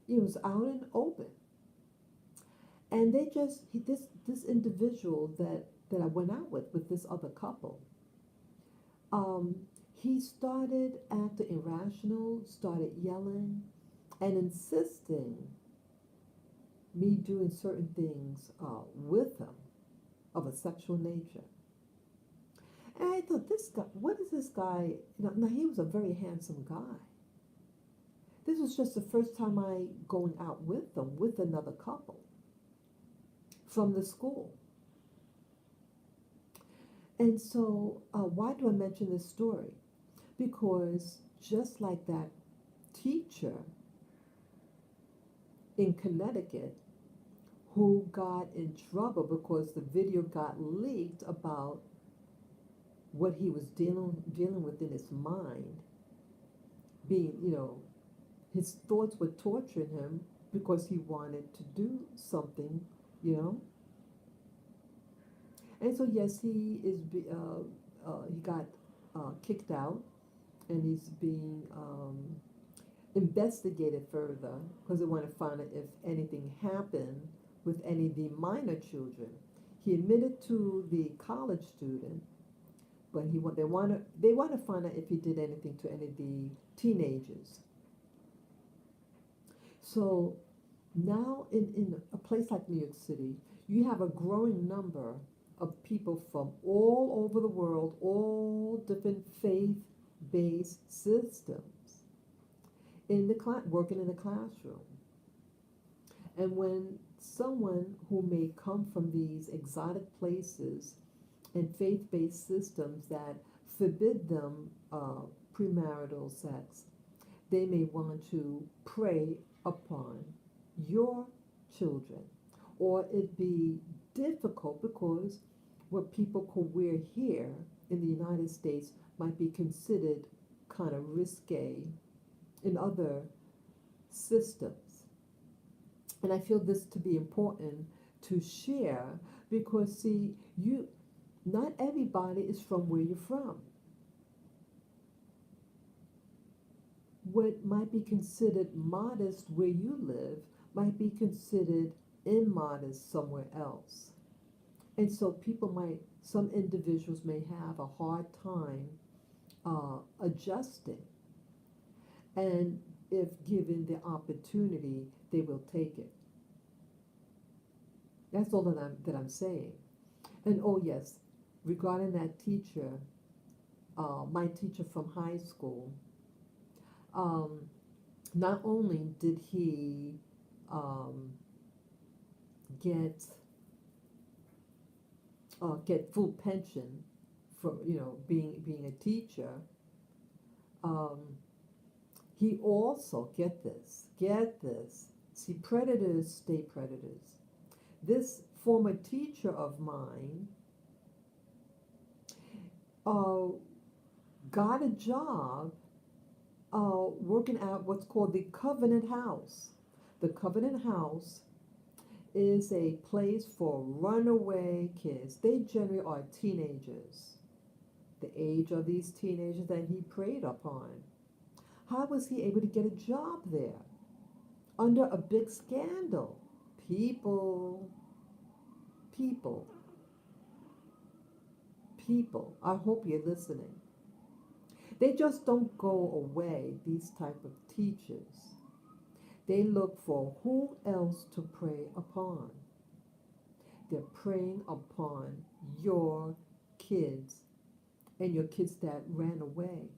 It was out in open, and they just this individual that I went out with this other couple. Um, he started acting irrational, started yelling, and insisting me doing certain things with him of a sexual nature. And I thought, this guy, what is this guy? Now he was a very handsome guy. This was just the first time I going out with them with another couple from the school. And so, why do I mention this story? Because just like that teacher in Connecticut who got in trouble because the video got leaked about what he was dealing with in his mind, being, his thoughts were torturing him because he wanted to do something, you know. And so yes, he got kicked out, and he's being investigated further because they want to find out if anything happened with any of the minor children. He admitted to the college student, but they want to find out if he did anything to any of the teenagers. So now in a place like New York City, you have a growing number of people from all over the world, all different faith-based systems working in the classroom. And when someone who may come from these exotic places and faith-based systems that forbid them premarital sex, they may want to prey upon your children, or it be difficult because what people could wear here in the United States might be considered kind of risque in other systems. And I feel this to be important to share because, see, not everybody is from where you're from. What might be considered modest where you live might be considered immodest somewhere else. And so some individuals may have a hard time adjusting. And if given the opportunity, they will take it. That's all that I'm saying. And oh yes, regarding that teacher, my teacher from high school, um, not only did he get full pension from being a teacher, he also get this. See, predators stay predators. This former teacher of mine got a job working at what's called the Covenant House. The Covenant House is a place for runaway kids. They generally are teenagers, the age of these teenagers that he preyed upon. How was he able to get a job there? Under a big scandal. People, I hope you're listening. They just don't go away, these type of teachers. They look for who else to prey upon. They're preying upon your kids and your kids that ran away.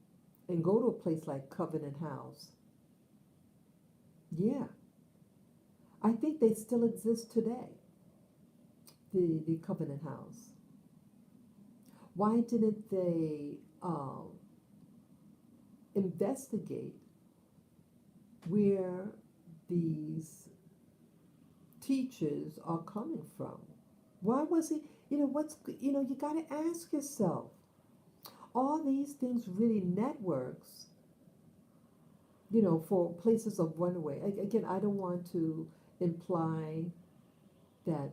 And go to a place like Covenant House. Yeah. I think they still exist today, the Covenant House. Why didn't they investigate where these teachers are coming from? Why was he, you got to ask yourself, are these things really networks, for places of runaway? Again, I don't want to imply that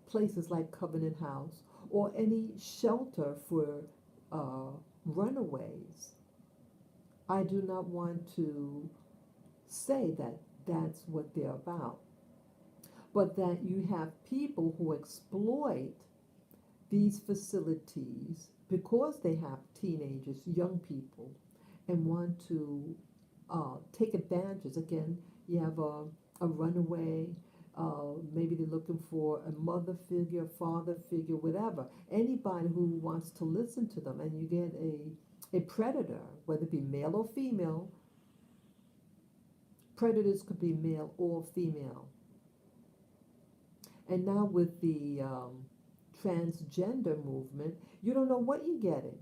places like Covenant House or any shelter for uh, runaways, I do not want to say that that's what they're about, but that you have people who exploit these facilities because they have teenagers, young people, and want to take advantages. Again, you have a runaway, maybe they're looking for a mother figure, father figure, whatever. Anybody who wants to listen to them, and you get a predator, whether it be male or female. Predators could be male or female. And now with the transgender movement, you don't know what you're getting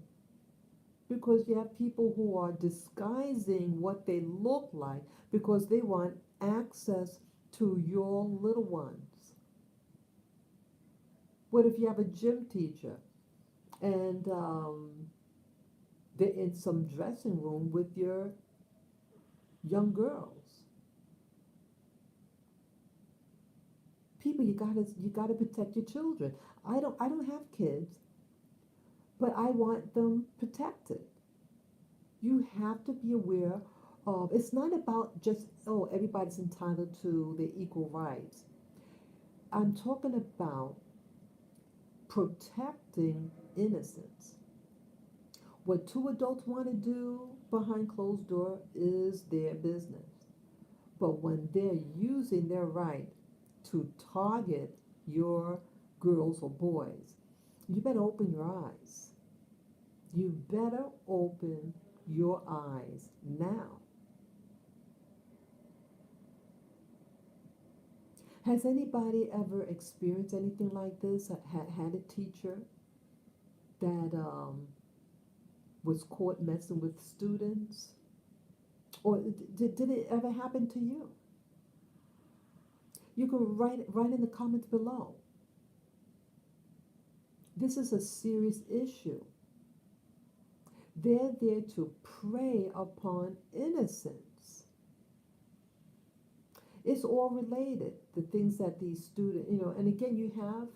because you have people who are disguising what they look like because they want access to your little ones. What if you have a gym teacher and they're in some dressing room with your young girls? People, you gotta protect your children. I don't have kids, but I want them protected. You have to be aware of, it's not about just, oh, everybody's entitled to their equal rights. I'm talking about protecting innocence. What two adults want to do behind closed door is their business. But when they're using their right to target your girls or boys, you better open your eyes. You better open your eyes now. Has anybody ever experienced anything like this? Had a teacher that was caught messing with students? Or did it ever happen to you? You can write in the comments below. This is a serious issue. They're there to prey upon innocence. It's all related, the things that these students, and again, you have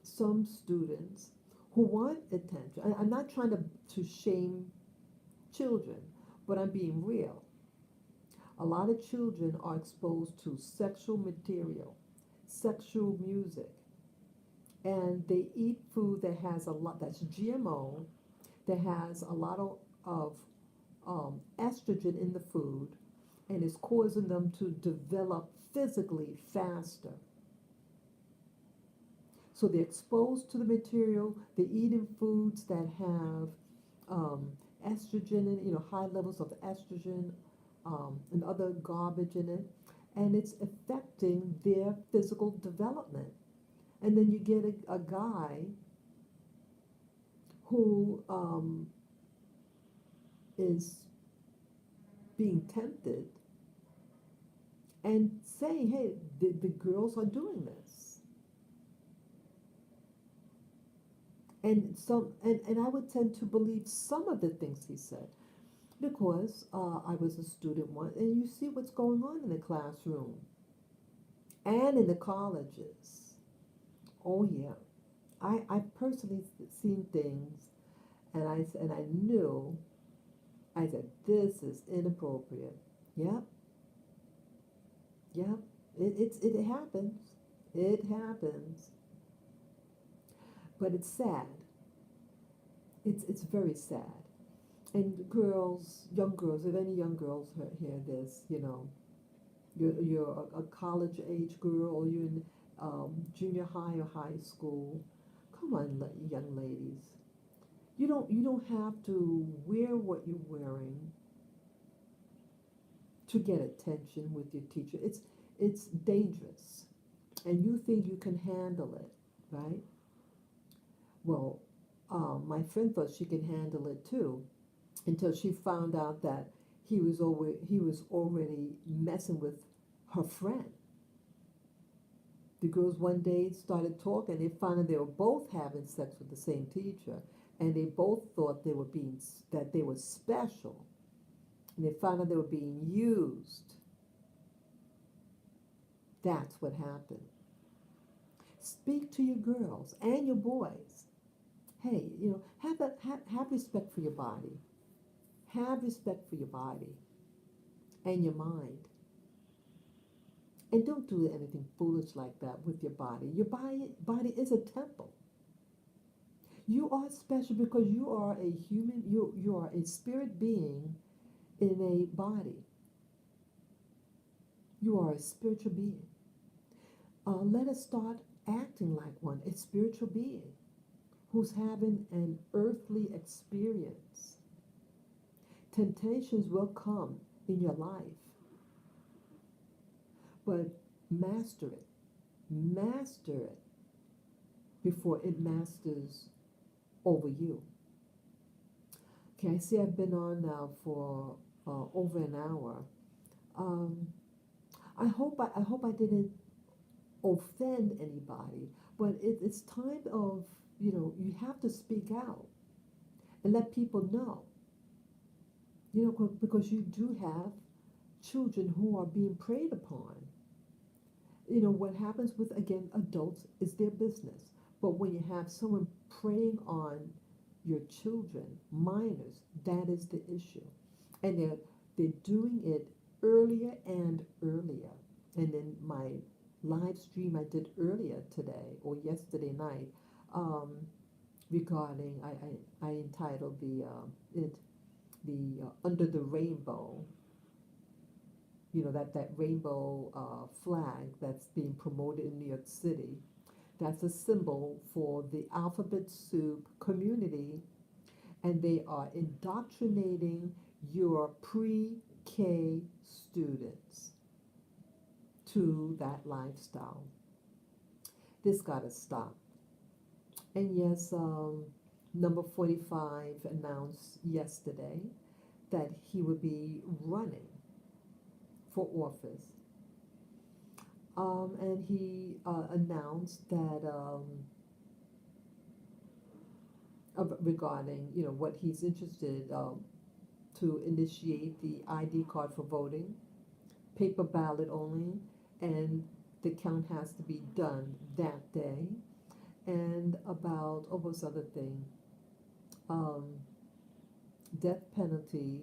some students who want attention. I'm not trying to shame children, but I'm being real. A lot of children are exposed to sexual material, sexual music, and they eat food that has a lot, that's GMO, that has a lot of estrogen in the food, and is causing them to develop physically faster. So they're exposed to the material, they're eating foods that have estrogen in, high levels of estrogen and other garbage in it, and it's affecting their physical development. And then you get a guy who is being tempted and saying, hey, the girls are doing this. And I would tend to believe some of the things he said because I was a student once, and you see what's going on in the classroom and in the colleges. Oh yeah, I've personally seen things, and I knew. I said, this is inappropriate. Yep, yep. It happens. It happens. But it's sad. It's very sad. And girls, young girls, if any young girls hear this, you're a college age girl, or you're in junior high or high school. Come on, young ladies. You don't have to wear what you're wearing to get attention with your teacher. It's dangerous, and you think you can handle it, right? Well, my friend thought she could handle it too, until she found out that he was already messing with her friend. The girls one day started talking. They found out they were both having sex with the same teacher, and they both thought that they were special. And they found out they were being used. That's what happened. Speak to your girls and your boys. Hey, have respect for your body. Have respect for your body and your mind. And don't do anything foolish like that with your body. Your body is a temple. You are special because you are a human, you are a spirit being in a body. You are a spiritual being. Let us start acting like one, a spiritual being who's having an earthly experience. Temptations will come in your life, but master it. Master it before it masters over you. Okay, I see I've been on now for over an hour. Um, I hope I didn't offend anybody, but it's time of you have to speak out and let people know. Because you do have children who are being preyed upon. What happens with, again, adults is their business. But when you have someone preying on your children, minors, that is the issue. And they're doing it earlier and earlier. And in my live stream I did earlier today or yesterday night, um, regarding, I entitled the Under the Rainbow, that rainbow flag that's being promoted in New York City. That's a symbol for the alphabet soup community, and they are indoctrinating your pre-K students to that lifestyle. This got to stop. And yes, number 45 announced yesterday that he would be running for office. And he announced that regarding, what he's interested to initiate the ID card for voting, paper ballot only, and the count has to be done that day. And about, oh, what's the other thing? Um, Death penalty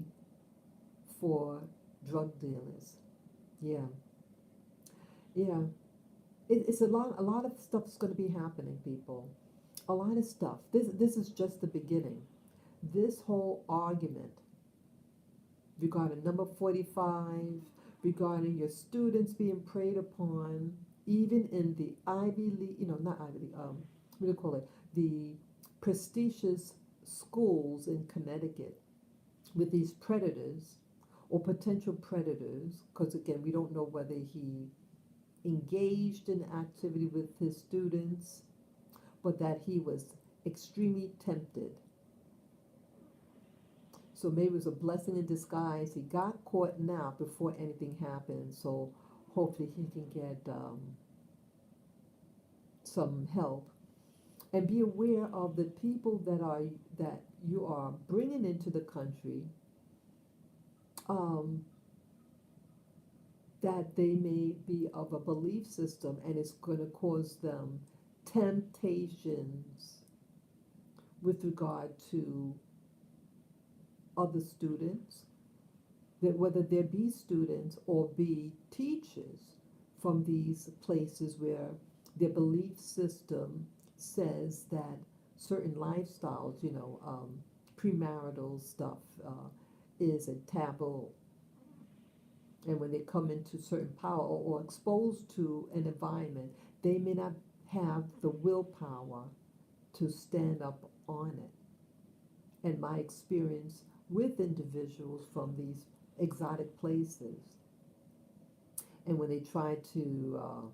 for drug dealers. Yeah, yeah. It's a lot of stuff's going to be happening, people. A lot of stuff. This is just the beginning. This whole argument regarding number 45, regarding your students being preyed upon, even in the Ivy League, not Ivy League, what do you call it? The prestigious schools in Connecticut with these predators or potential predators, because again, we don't know whether he engaged in activity with his students, but that he was extremely tempted. So maybe it was a blessing in disguise. He got caught now before anything happened. So hopefully he can get some help. And be aware of the people that you are bringing into the country. That they may be of a belief system and it's going to cause them temptations with regard to other students, that whether there be students or be teachers from these places where their belief system says that certain lifestyles, premarital stuff is a taboo. And when they come into certain power or exposed to an environment, they may not have the willpower to stand up on it. And my experience with individuals from these exotic places, and when they try to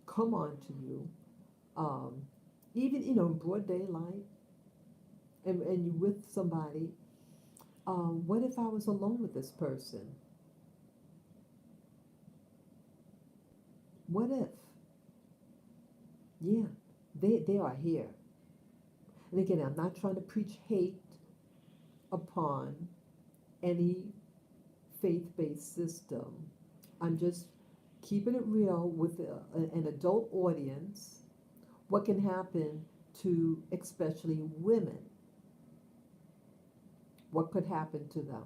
come on to you, even in broad daylight, and you with somebody, what if I was alone with this person? What if? Yeah, they are here. And again, I'm not trying to preach hate upon any faith-based system. I'm just keeping it real with an adult audience what can happen to especially women, what could happen to them,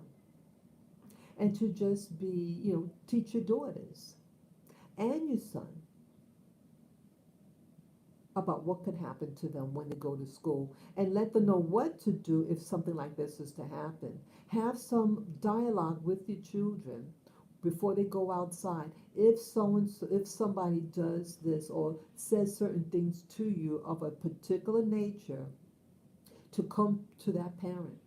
and to just be, teach your daughters and your son about what could happen to them when they go to school, and let them know what to do if something like this is to happen. Have some dialogue with your children before they go outside. If somebody does this or says certain things to you of a particular nature, to come to that parent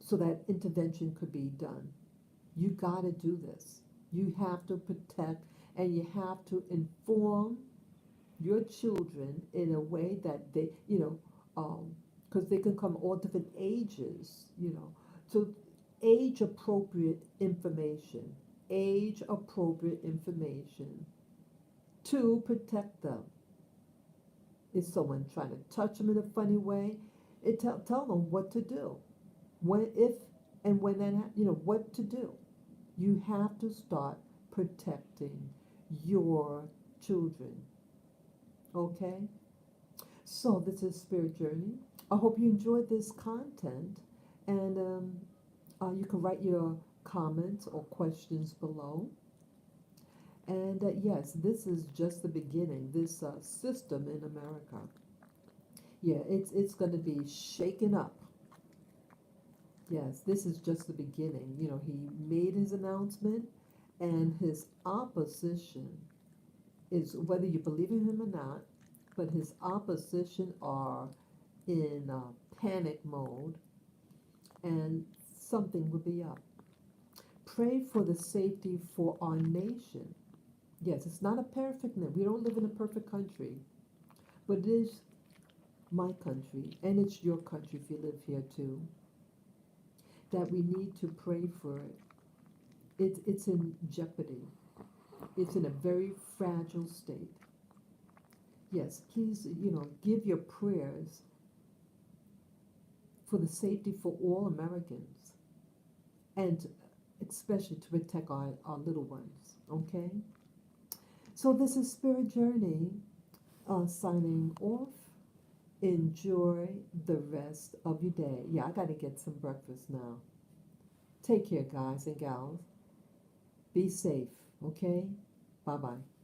so that intervention could be done. You got to do this. You have to protect, and you have to inform your children in a way that they, because they can come all different ages, so age appropriate information to protect them. Is someone trying to touch them in a funny way? Tell them what to do. When, if, and when that, what to do. You have to start protecting your children. Okay? So this is Spirit Journey. I hope you enjoyed this content, and you can write your comments or questions below. And yes, this is just the beginning. This system in America, yeah, it's going to be shaken up. Yes, this is just the beginning. He made his announcement, and his opposition is, whether you believe in him or not, but his opposition are in panic mode, and something will be up. Pray for the safety for our nation. Yes, it's not a perfect nation. We don't live in a perfect country, but it is my country, and it's your country if you live here too, that we need to pray for it. It's in jeopardy. It's in a very fragile state. Yes, please, give your prayers for the safety for all Americans, and especially to protect our little ones, okay? So this is Spirit Journey, signing off. Enjoy the rest of your day. Yeah, I got to get some breakfast now. Take care, guys and gals. Be safe, okay? Bye-bye.